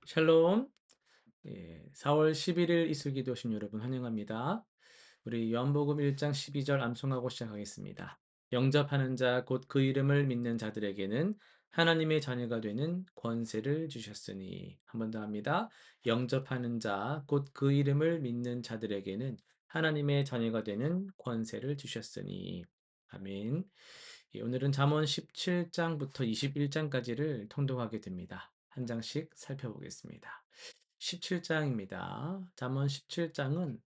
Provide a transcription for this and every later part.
샬롬. 4월 11일 이슬기도 오신 여러분 환영합니다. 우리 요한복음 1장 12절 암송하고 시작하겠습니다. 영접하는 자 곧 그 이름을 믿는 자들에게는 하나님의 자녀가 되는 권세를 주셨으니. 한 번 더 합니다. 영접하는 자 곧 그 이름을 믿는 자들에게는 하나님의 자녀가 되는 권세를 주셨으니. 아멘. 오늘은 잠언 17장부터 21장까지를 통독하게 됩니다. 한 장씩 살펴보겠습니다. 17장입니다. 잠언 17장은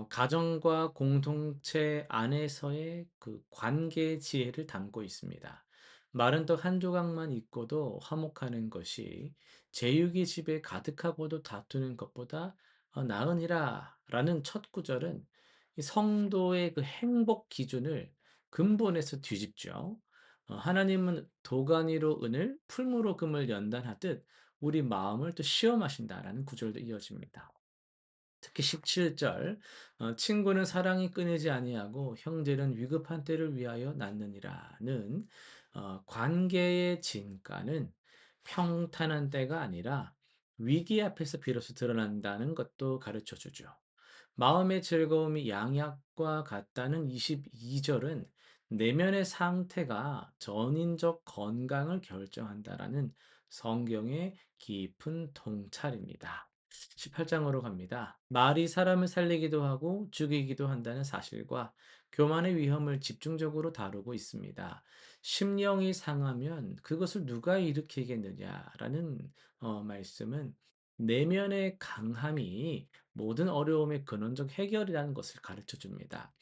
가정과 공동체 안에서의 그 관계 지혜를 담고 있습니다. 마른 떡 한 조각만 있고도 화목하는 것이 제육이 집에 가득하고도 다투는 것보다 나으니라 라는 첫 구절은 이 성도의 그 행복 기준을 근본에서 뒤집죠. 하나님은 도가니로 은을 풀무로 금을 연단하듯 우리 마음을 또 시험하신다라는 구절도 이어집니다. 특히 17절 친구는 사랑이 끊이지 아니하고 형제는 위급한 때를 위하여 낳느니라는 관계의 진가는 평탄한 때가 아니라 위기 앞에서 비로소 드러난다는 것도 가르쳐 주죠. 마음의 즐거움이 양약과 같다는 22절은 내면의 상태가 전인적 건강을 결정한다라는 성경의 깊은 통찰입니다. 18장으로 갑니다. 말이 사람을 살리기도 하고 죽이기도 한다는 사실과 교만의 위험을 집중적으로 다루고 있습니다. 심령이 상하면 그것을 누가 일으키겠느냐라는 말씀은 내면의 강함이 모든 어려움의 근원적 해결이라는 것을 가르쳐 줍니다.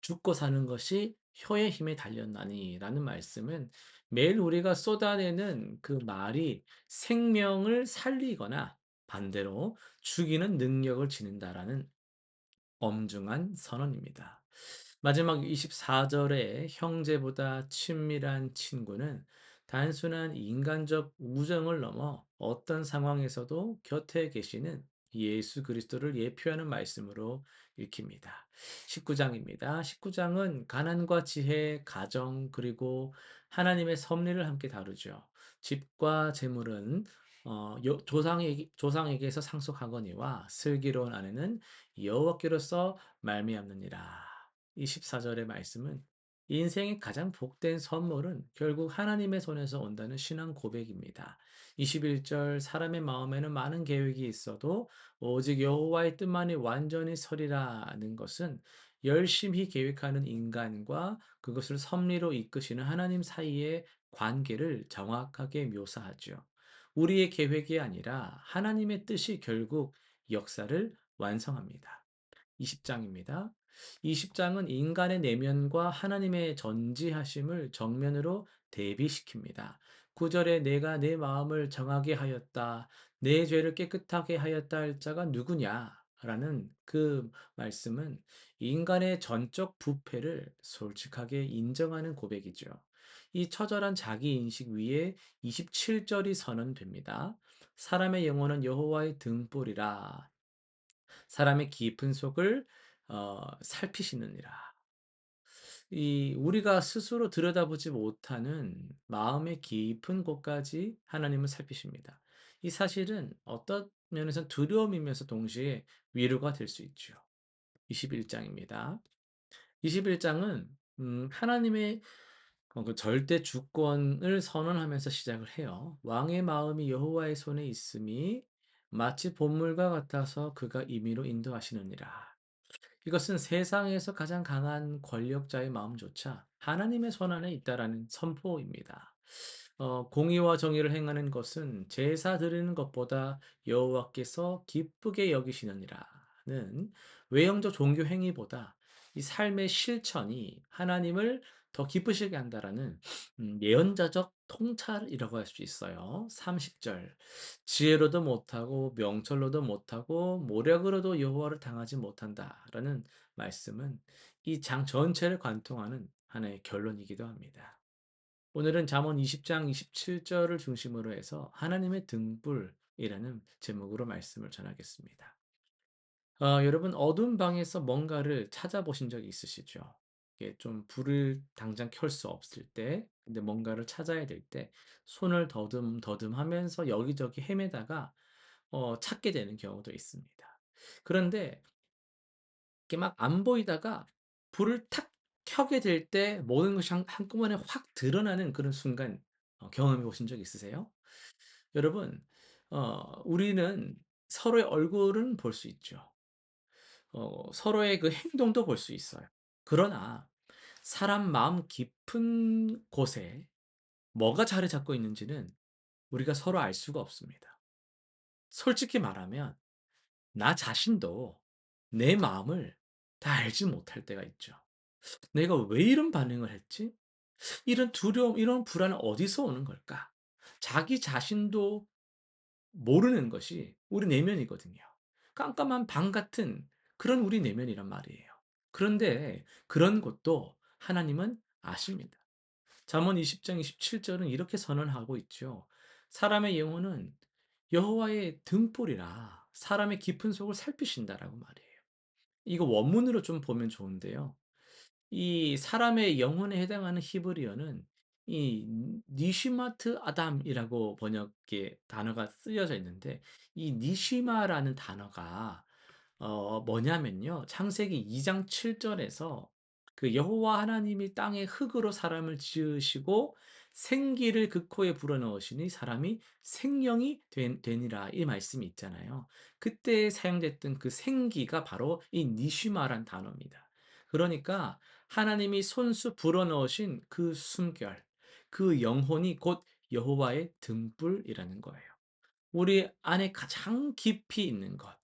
죽고 사는 것이 혀의 힘에 달렸나니라는 말씀은 매일 우리가 쏟아내는 그 말이 생명을 살리거나 반대로 죽이는 능력을 지닌다라는 엄중한 선언입니다. 마지막 24절에 형제보다 친밀한 친구는 단순한 인간적 우정을 넘어 어떤 상황에서도 곁에 계시는 예수 그리스도를 예표하는 말씀으로 읽힙니다. 19장입니다. 19장은 가난과 지혜, 가정, 그리고 하나님의 섭리를 함께 다루죠. 집과 재물은 조상에게서 상속하거니와 슬기로운 아내는 여호와께로서 말미암느니라. 24절의 말씀은 인생의 가장 복된 선물은 결국 하나님의 손에서 온다는 신앙 고백입니다. 21절 사람의 마음에는 많은 계획이 있어도 오직 여호와의 뜻만이 완전히 서리라는 것은 열심히 계획하는 인간과 그것을 섭리로 이끄시는 하나님 사이의 관계를 정확하게 묘사하죠. 우리의 계획이 아니라 하나님의 뜻이 결국 역사를 완성합니다. 20장입니다. 20장은 인간의 내면과 하나님의 전지하심을 정면으로 대비시킵니다. 9절에 내가 내 마음을 정하게 하였다. 내 죄를 깨끗하게 하였다 할 자가 누구냐? 라는 그 말씀은 인간의 전적 부패를 솔직하게 인정하는 고백이죠. 이 처절한 자기 인식 위에 27절이 선언됩니다. 사람의 영혼은 여호와의 등불이라 사람의 깊은 속을 살피시느니라. 이 우리가 스스로 들여다보지 못하는 마음의 깊은 곳까지 하나님은 살피십니다. 이 사실은 어떤 면에서 두려움이면서 동시에 위로가 될 수 있죠. 21장입니다. 21장은 하나님의 그 절대 주권을 선언하면서 시작을 해요. 왕의 마음이 여호와의 손에 있음이 마치 본물과 같아서 그가 임의로 인도하시느니라. 이것은 세상에서 가장 강한 권력자의 마음조차 하나님의 손안에 있다라는 선포입니다. 공의와 정의를 행하는 것은 제사 드리는 것보다 여호와께서 기쁘게 여기시느니라는 외형적 종교 행위보다 이 삶의 실천이 하나님을 더 기쁘시게 한다라는 예언자적 통찰이라고 할 수 있어요. 30절 지혜로도 못하고 명철로도 못하고 모략으로도 여호와를 당하지 못한다라는 말씀은 이 장 전체를 관통하는 하나의 결론이기도 합니다. 오늘은 잠언 20장 27절을 중심으로 해서 하나님의 등불이라는 제목으로 말씀을 전하겠습니다. 여러분 어두운 방에서 뭔가를 찾아보신 적이 있으시죠? 이게 좀 불을 당장 켤 수 없을 때 근데 뭔가를 찾아야 될 때 손을 더듬더듬하면서 여기저기 헤매다가 찾게 되는 경우도 있습니다. 그런데 이렇게 막 안 보이다가 불을 탁 켜게 될 때 모든 것이 한꺼번에 확 드러나는 그런 순간 경험해 보신 적 있으세요? 여러분, 우리는 서로의 얼굴은 볼 수 있죠. 서로의 그 행동도 볼 수 있어요. 그러나 사람 마음 깊은 곳에 뭐가 자리 잡고 있는지는 우리가 서로 알 수가 없습니다. 솔직히 말하면 나 자신도 내 마음을 다 알지 못할 때가 있죠. '내가 왜 이런 반응을 했지? 이런 두려움, 이런 불안은 어디서 오는 걸까?' 자기 자신도 모르는 것이 우리 내면이거든요. 깜깜한 방 같은 그런 우리 내면이란 말이에요. 그런데 그런 것도 하나님은 아십니다. 잠언 20장 27 절은 이렇게 선언하고 있죠. "사람의 영혼은 여호와의 등불이라 사람의 깊은 속을 살피신다."라고 말이에요. 이거 원문으로 좀 보면 좋은데요. 이 사람의 영혼에 해당하는 히브리어는 이 니시마트 아담이라고 번역의 단어가 쓰여져 있는데, 이 니시마라는 단어가 뭐냐면요. 창세기 2장 7 절에서 그 여호와 하나님이 땅에 흙으로 사람을 지으시고 생기를 그 코에 불어넣으시니 사람이 생령이 되니라, 이 말씀이 있잖아요. 그때 사용됐던 그 생기가 바로 이 니시마란 단어입니다. 그러니까 하나님이 손수 불어넣으신 그 숨결, 그 영혼이 곧 여호와의 등불이라는 거예요. 우리 안에 가장 깊이 있는 것,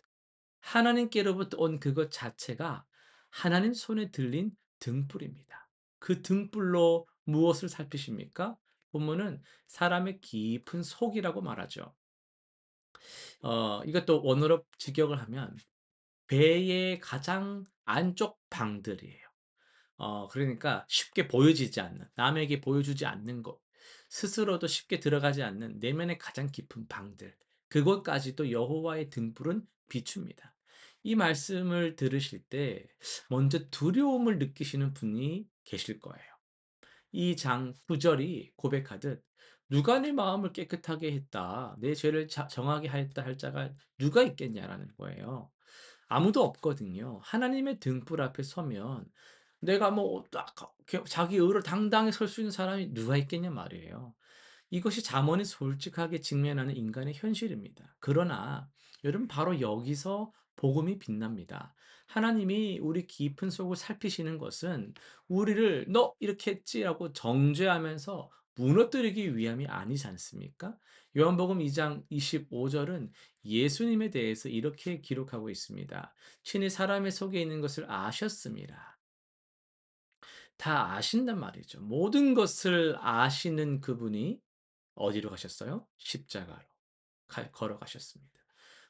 하나님께로부터 온 그것 자체가 하나님 손에 들린 등불입니다. 그 등불로 무엇을 살피십니까? 본문은 사람의 깊은 속이라고 말하죠. 이것도 원어로 직역을 하면 배의 가장 안쪽 방들이에요. 그러니까 쉽게 보여지지 않는, 남에게 보여주지 않는 곳, 스스로도 쉽게 들어가지 않는 내면의 가장 깊은 방들, 그곳까지도 여호와의 등불은 비춥니다. 이 말씀을 들으실 때 먼저 두려움을 느끼시는 분이 계실 거예요. 이 장 9절이 고백하듯 "누가 내 마음을 깨끗하게 했다. 내 죄를 정하게 하였다 할 자가 누가 있겠냐."라는 거예요. 아무도 없거든요. 하나님의 등불 앞에 서면 내가 뭐 딱 자기 의로 당당히 설 수 있는 사람이 누가 있겠냐 말이에요. 이것이 잠언이 솔직하게 직면하는 인간의 현실입니다. 그러나 여러분, 바로 여기서 복음이 빛납니다. 하나님이 우리 깊은 속을 살피시는 것은 우리를 "너 이렇게 했지?"라고 정죄하면서 무너뜨리기 위함이 아니지 않습니까? 요한복음 2장 25 절은 예수님에 대해서 이렇게 기록하고 있습니다. "친히 사람의 속에 있는 것을 아셨습니다." 다 아신단 말이죠. 모든 것을 아시는 그분이 어디로 가셨어요? 십자가로 걸어가셨습니다.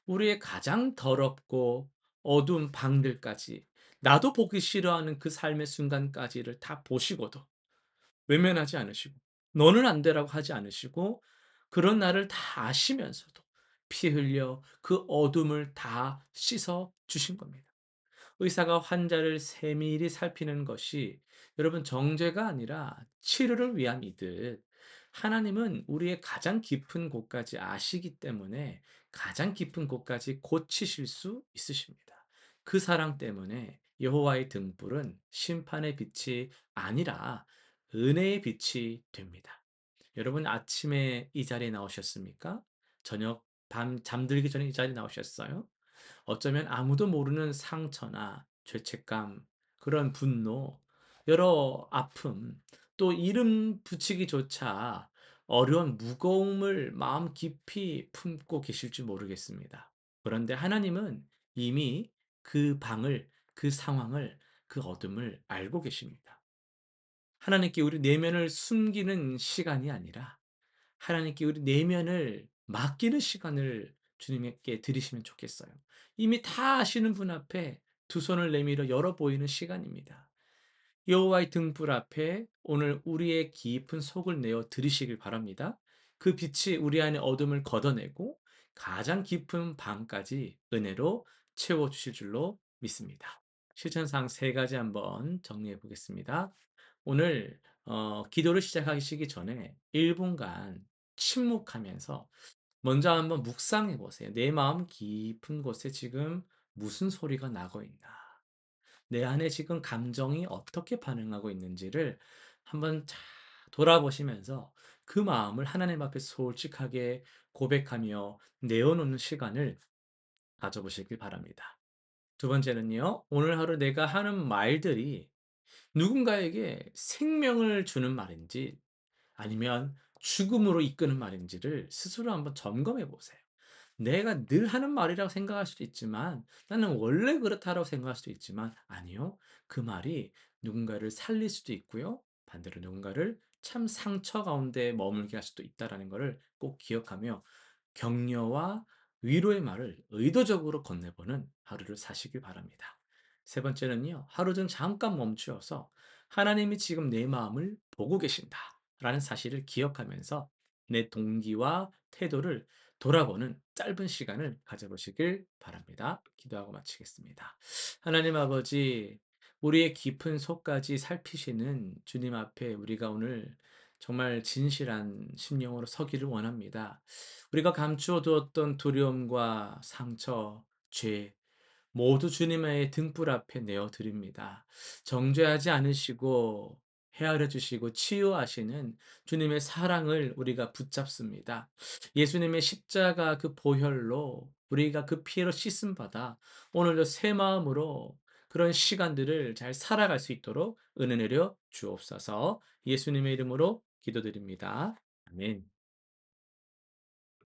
우리의 가장 더럽고 어두운 방들까지, 나도 보기 싫어하는 그 삶의 순간까지를 다 보시고도 외면하지 않으시고 너는 안 되라고 하지 않으시고, 그런 나를 다 아시면서도 피 흘려 그 어둠을 다 씻어 주신 겁니다. 의사가 환자를 세밀히 살피는 것이 여러분 정죄가 아니라 치료를 위함이듯, 하나님은 우리의 가장 깊은 곳까지 아시기 때문에 가장 깊은 곳까지 고치실 수 있으십니다. 그 사랑 때문에 여호와의 등불은 심판의 빛이 아니라 은혜의 빛이 됩니다. 여러분, 아침에 이 자리에 나오셨습니까? 저녁 밤 잠들기 전에 이 자리에 나오셨어요? 어쩌면 아무도 모르는 상처나 죄책감, 그런 분노, 여러 아픔, 또 이름 붙이기조차 어려운 무거움을 마음 깊이 품고 계실지 모르겠습니다. 그런데 하나님은 이미 그 방을, 그 상황을, 그 어둠을 알고 계십니다. 하나님께 우리 내면을 숨기는 시간이 아니라 하나님께 우리 내면을 맡기는 시간을 주님께 드리시면 좋겠어요. 이미 다 아시는 분 앞에 두 손을 내밀어 열어 보이는 시간입니다. 여호와의 등불 앞에 오늘 우리의 깊은 속을 내어 드리시길 바랍니다. 그 빛이 우리 안의 어둠을 걷어내고 가장 깊은 방까지 은혜로 채워 주실 줄로 믿습니다. 실천상 세 가지 한번 정리해 보겠습니다. 오늘 기도를 시작하시기 전에 1 분간 침묵하면서 먼저 한번 묵상해 보세요. '내 마음 깊은 곳에 지금 무슨 소리가 나고 있나? 내 안에 지금 감정이 어떻게 반응하고 있는지를 한번 잘 돌아보시면서 그 마음을 하나님 앞에 솔직하게 고백하며 내어놓는 시간을 가져보시길 바랍니다. 두 번째는요. 오늘 하루 내가 하는 말들이 누군가에게 생명을 주는 말인지 아니면 죽음으로 이끄는 말인지를 스스로 한번 점검해 보세요. 내가 늘 하는 말이라고 생각할 수도 있지만 나는 원래 그렇다라고 생각할 수도 있지만 아니요. 그 말이 누군가를 살릴 수도 있고요. 반대로 누군가를 참 상처 가운데 머물게 할 수도 있다라는 것을 꼭 기억하며 격려와 위로의 말을 의도적으로 건네보는 하루를 사시길 바랍니다. 세 번째는요. 하루 중 잠깐 멈추어서 하나님이 지금 내 마음을 보고 계신다라는 사실을 기억하면서 내 동기와 태도를 돌아보는 짧은 시간을 가져보시길 바랍니다. 기도하고 마치겠습니다. 하나님 아버지, 우리의 깊은 속까지 살피시는 주님 앞에 우리가 오늘 정말 진실한 심령으로 서기를 원합니다. 우리가 감추어 두었던 두려움과 상처, 죄, 모두 주님의 등불 앞에 내어 드립니다. 정죄하지 않으시고 헤아려 주시고 치유하시는 주님의 사랑을 우리가 붙잡습니다. 예수님의 십자가 그 보혈로 우리가 그 피로 씻음 받아 오늘도 새 마음으로 그런 시간들을 잘 살아갈 수 있도록 은혜 내려 주옵소서. 예수님의 이름으로 기도드립니다. 아멘.